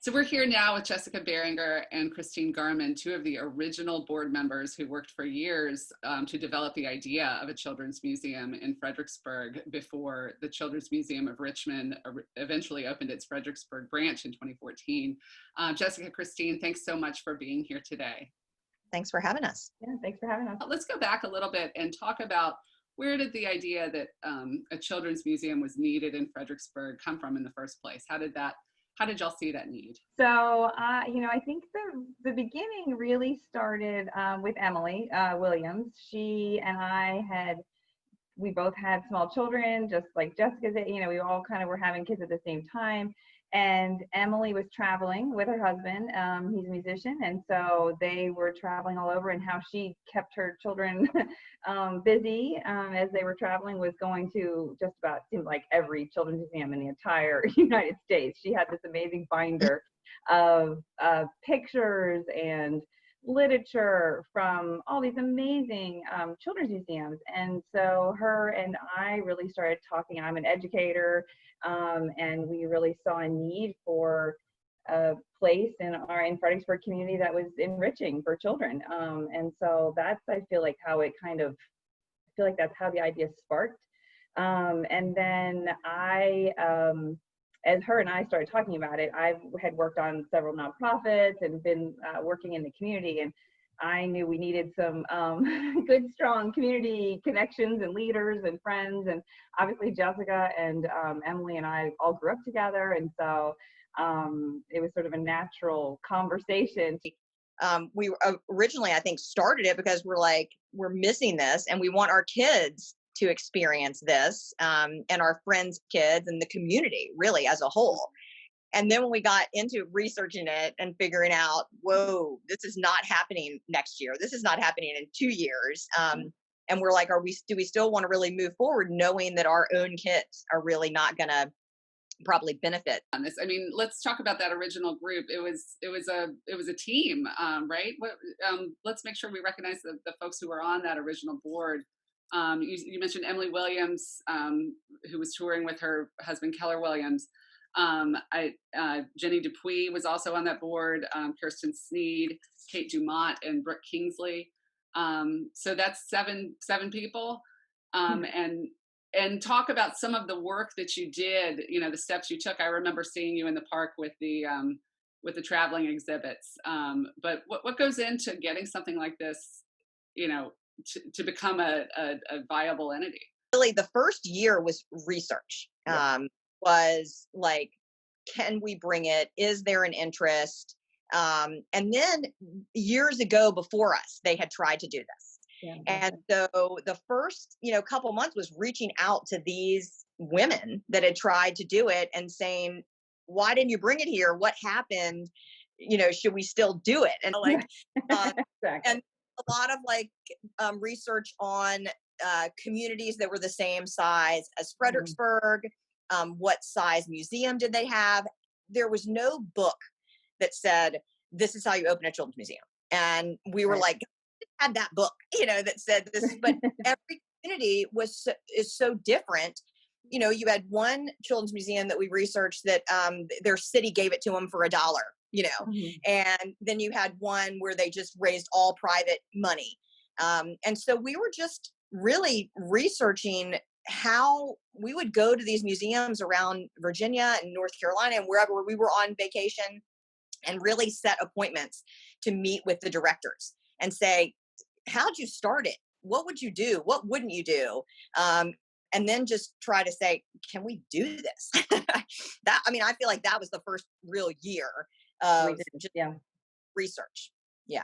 So we're here now with Jessica Behringer and Christine Garman, two of the original board members who worked for years to develop the idea of a children's museum in Fredericksburg before the Children's Museum of Richmond eventually opened its Fredericksburg branch in 2014. Jessica, Christine, thanks so much for being here today. Thanks for having us. Yeah, thanks for having us. Let's go back a little bit and talk about where did the idea that a children's museum was needed in Fredericksburg come from in the first place? How did y'all see that need? So, I think the beginning really started with Emily Williams. She and we both had small children, just like Jessica's. We all kind of were having kids at the same time. And Emily was traveling with her husband. He's a musician. And so they were traveling all over, and how she kept her children busy as they were traveling was going to just about seemed like every children's museum in the entire United States. She had this amazing binder of pictures and literature from all these amazing children's museums. And so her and I really started talking. I'm an educator, and we really saw a need for a place in Fredericksburg community that was enriching for children. And so that's, I feel like that's how the idea sparked. And then as her and I started talking about it, I had worked on several nonprofits and been working in the community, and I knew we needed some good, strong community connections and leaders and friends. And obviously Jessica and Emily and I all grew up together, and so it was sort of a natural conversation. We originally, I think, started it because we're missing this, and we want our kids to experience this, and our friends' kids and the community really as a whole. And then when we got into researching it and figuring out, whoa, this is not happening next year. This is not happening in 2 years. And we're like, do we still want to really move forward knowing that our own kids are really not going to probably benefit on this? I mean, let's talk about that original group. It was a team, right? Let's make sure we recognize the folks who were on that original board. You mentioned Emily Williams, who was touring with her husband, Keller Williams. Jenny Dupuy was also on that board, Kirsten Sneed, Kate Dumont, and Brooke Kingsley. So that's seven people. And talk about some of the work that you did, the steps you took. I remember seeing you in the park with the traveling exhibits. But what goes into getting something like this, to become a viable entity? Really, the first year was research. Was like, can we bring it? Is there an interest? And then years ago before us, they had tried to do this. Yeah. And so the first, couple months was reaching out to these women that had tried to do it and saying, why didn't you bring it here? What happened? Should we still do it? And Exactly. And a lot of research on communities that were the same size as Fredericksburg. What size museum did they have? There was no book that said, this is how you open a children's museum. And we were like, had that book, that said this, but every community is so different. You had one children's museum that we researched that their city gave it to them for $1, and then you had one where they just raised all private money. And so we were just really researching how we would go to these museums around Virginia and North Carolina and wherever we were on vacation, and really set appointments to meet with the directors and say, how'd you start it? What would you do? What wouldn't you do? And then just try to say, can we do this? I feel like that was the first real year of research. Yeah.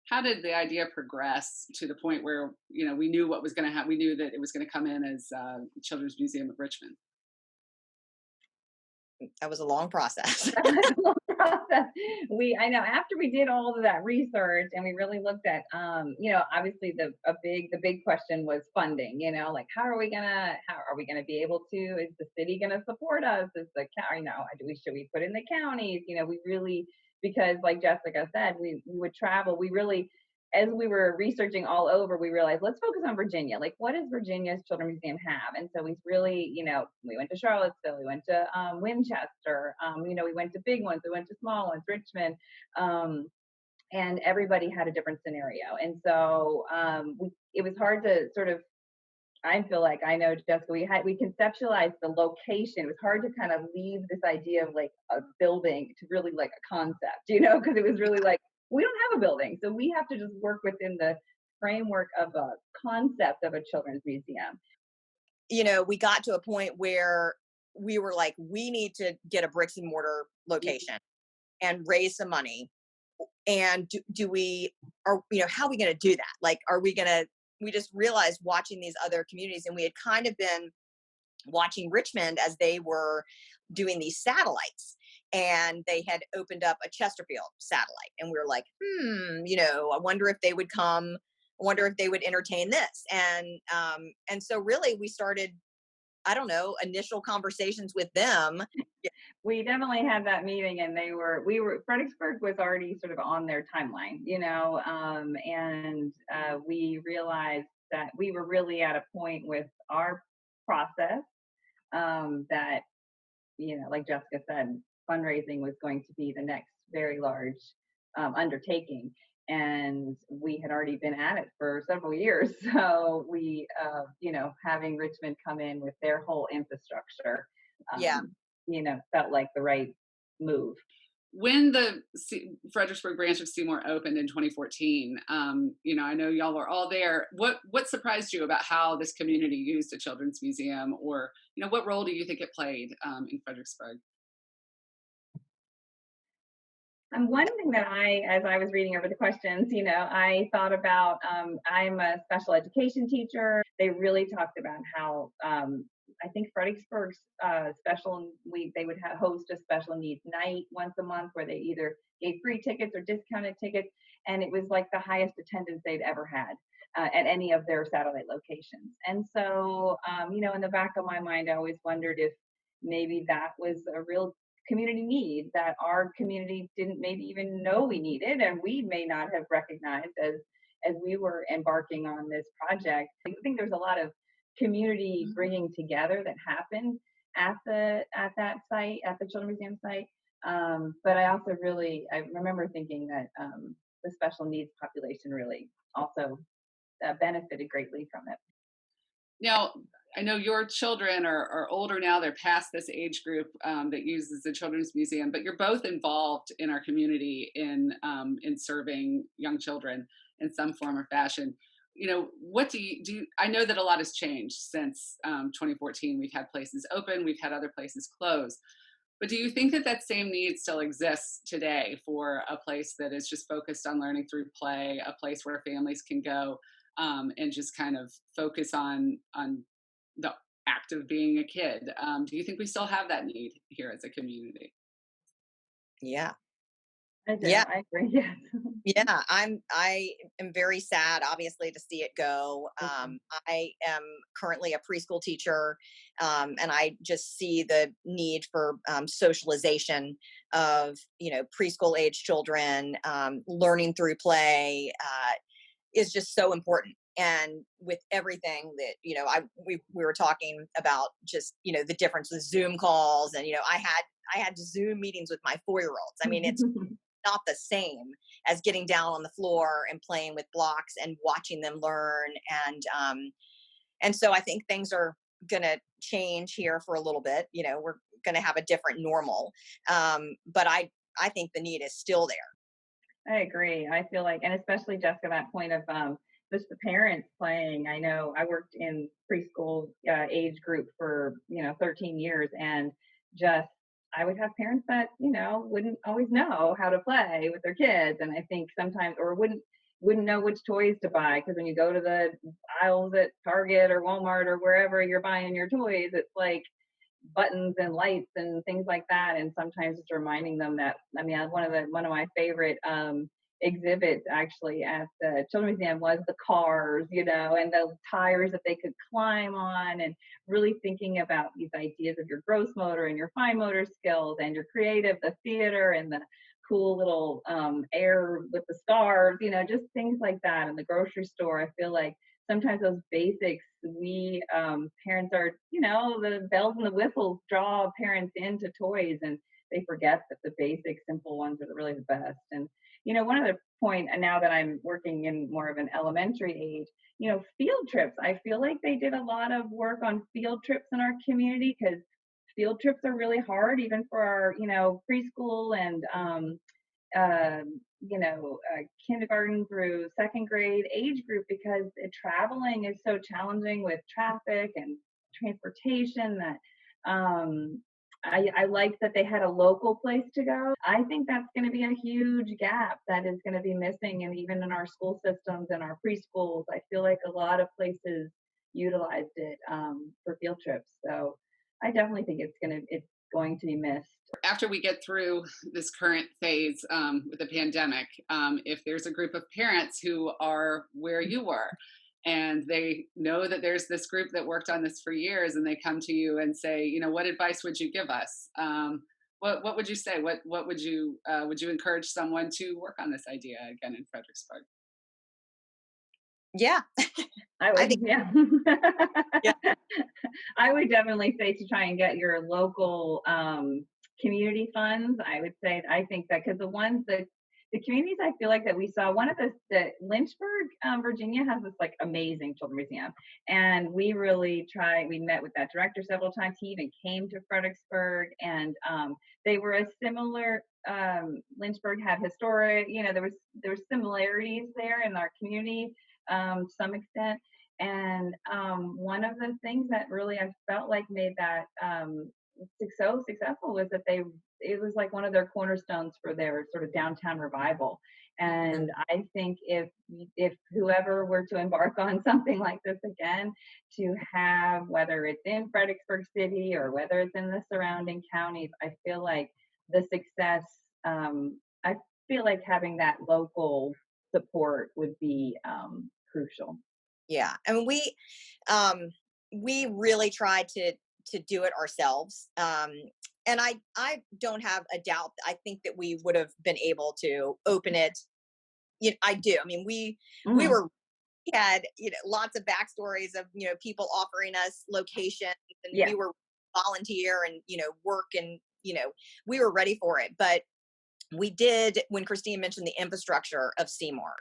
How did the idea progress to the point where, we knew what was going to happen? We knew that it was going to come in as Children's Museum of Richmond. That was a long process. I know after we did all of that research and we really looked at, obviously the big question was funding, how are we gonna be able to, is the city gonna support us? Is the county, should we put in the counties? We really, because like Jessica said, we would travel. We really as we were researching all over, we realized, let's focus on Virginia. Like, what does Virginia's Children's Museum have? And so we really, we went to Charlottesville, we went to Winchester, we went to big ones, we went to small ones, Richmond, and everybody had a different scenario. And so it was hard to sort of, I feel like, I know, Jessica, we conceptualized the location. It was hard to kind of leave this idea of like a building to really like a concept, because it was really like, we don't have a building. So we have to just work within the framework of a concept of a children's museum. We got to a point where we were like, we need to get a bricks and mortar location and raise some money. And how are we going to do that? Like, we just realized watching these other communities, and we had kind of been watching Richmond as they were doing these satellites, and they had opened up a Chesterfield satellite, and we were like, I wonder if they would come, I wonder if they would entertain this. And so really we started, I don't know, initial conversations with them. We definitely had that meeting, and Fredericksburg was already sort of on their timeline, and we realized that we were really at a point with our process that, like Jessica said, fundraising was going to be the next very large undertaking. And we had already been at it for several years. So we, having Richmond come in with their whole infrastructure, felt like the right move. When the Fredericksburg branch of CMOR opened in 2014, I know y'all were all there. What surprised you about how this community used a children's museum, or what role do you think it played in Fredericksburg? One thing that as I was reading over the questions, I thought about, I'm a special education teacher. They really talked about how, I think Fredericksburg's they would host a special needs night once a month where they either gave free tickets or discounted tickets. And it was like the highest attendance they'd ever had at any of their satellite locations. And so, in the back of my mind, I always wondered if maybe that was a real community need that our community didn't maybe even know we needed, and we may not have recognized as we were embarking on this project. I think there's a lot of community bringing together that happened at that site, at the Children's Museum site. But I also I remember thinking that the special needs population really also benefited greatly from it. Now, I know your children are older now. They're past this age group that uses the Children's Museum, but you're both involved in our community in serving young children in some form or fashion. What do you I know that a lot has changed since 2014. We've had places open, we've had other places close. But do you think that same need still exists today for a place that is just focused on learning through play, a place where families can go and just kind of focus on the act of being a kid? Do you think we still have that need here as a community? Yeah. I do. Yeah, I agree. Yes. Yeah, I am very sad, obviously, to see it go. I am currently a preschool teacher, and I just see the need for socialization of preschool age children. Learning through play is just so important. And with everything that we were talking about, just the difference with Zoom calls, and I had Zoom meetings with my 4-year-olds. I mean, it's not the same as getting down on the floor and playing with blocks and watching them learn. And so I think things are going to change here for a little bit. We're going to have a different normal. But I think the need is still there. I agree. I feel like, and especially Jessica, that point of just the parents playing. I know I worked in preschool age group for 13 years, and just I would have parents that wouldn't always know how to play with their kids, and I think sometimes, or wouldn't know which toys to buy, because when you go to the aisles at Target or Walmart or wherever you're buying your toys, it's like buttons and lights and things like that. And sometimes it's reminding them that, I mean, one of my favorite exhibits actually at the Children's Museum was the cars, and the tires that they could climb on, and really thinking about these ideas of your gross motor and your fine motor skills and your creative, the theater and the cool little air with the scarves, just things like that. In the grocery store, I feel like sometimes those basics, we parents are, the bells and the whistles draw parents into toys, and they forget that the basic, simple ones are really the best. And one other point, and now that I'm working in more of an elementary age, field trips. I feel like they did a lot of work on field trips in our community, because field trips are really hard, even for our, preschool and uh, kindergarten through second grade age group, because traveling is so challenging with traffic and transportation that I like that they had a local place to go. I think that's going to be a huge gap that is going to be missing, and even in our school systems and our preschools, I feel like a lot of places utilized it for field trips. So I definitely think it's going to be missed. After we get through this current phase with the pandemic, if there's a group of parents who are where you were, and they know that there's this group that worked on this for years, and they come to you and say, what advice would you give us? What would you say? What would you encourage someone to work on this idea again in Fredericksburg? Yeah, I would. think, yeah. yeah, I would definitely say to try and get your local community funds. I think that, because the communities I feel like that we saw, one of the Lynchburg, Virginia has this like amazing children's museum, and we really tried. We met with that director several times. He even came to Fredericksburg, and they were a similar. Lynchburg had historic, there was similarities there in our community, to some extent. And one of the things that really I felt like made that so successful was that it was like one of their cornerstones for their sort of downtown revival. And I think if whoever were to embark on something like this again, to have, whether it's in Fredericksburg City or whether it's in the surrounding counties, I feel like the success, I feel like having that local support would be crucial. yeah. I mean, we really tried to do it ourselves. And I don't have a doubt. I think that we would have been able to open it. I do. I mean, we Mhm. had lots of backstories of people offering us locations, and Yeah. we were volunteer and work, and we were ready for it. But we did, when Christine mentioned the infrastructure of CMOR,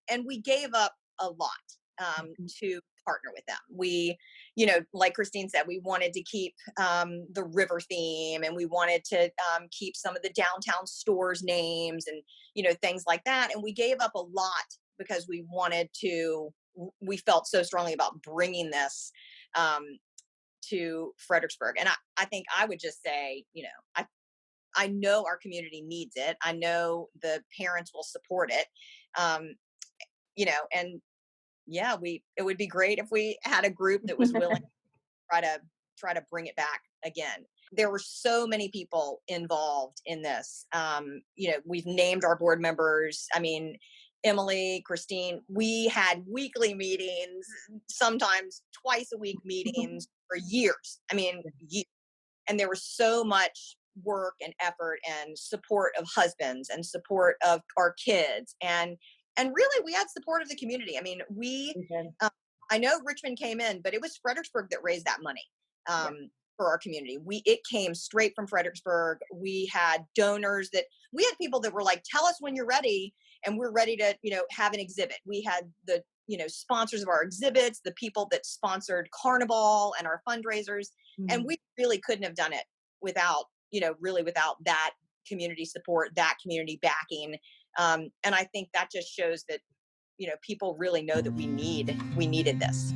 and we gave up a lot to partner with them. We, like Christine said, we wanted to keep the river theme, and we wanted to keep some of the downtown stores names, and things like that. And we gave up a lot because we felt so strongly about bringing this to Fredericksburg. And I think I would just say, I know our community needs it. I know the parents will support it. And yeah, it would be great if we had a group that was willing to try to bring it back again. There were so many people involved in this. We've named our board members. I mean, Emily, Christine, we had weekly meetings, sometimes twice a week meetings for years. I mean, years. And there was so much work and effort and support of husbands and support of our kids. And really, we had support of the community. I mean, I know Richmond came in, but it was Fredericksburg that raised that money for our community. It came straight from Fredericksburg. We had donors we had people that were like, tell us when you're ready, and we're ready to, have an exhibit. We had the, sponsors of our exhibits, the people that sponsored Carnival and our fundraisers. And we really couldn't have done it without, really without that community support, that community backing. And I think that just shows that, people really know that we needed this.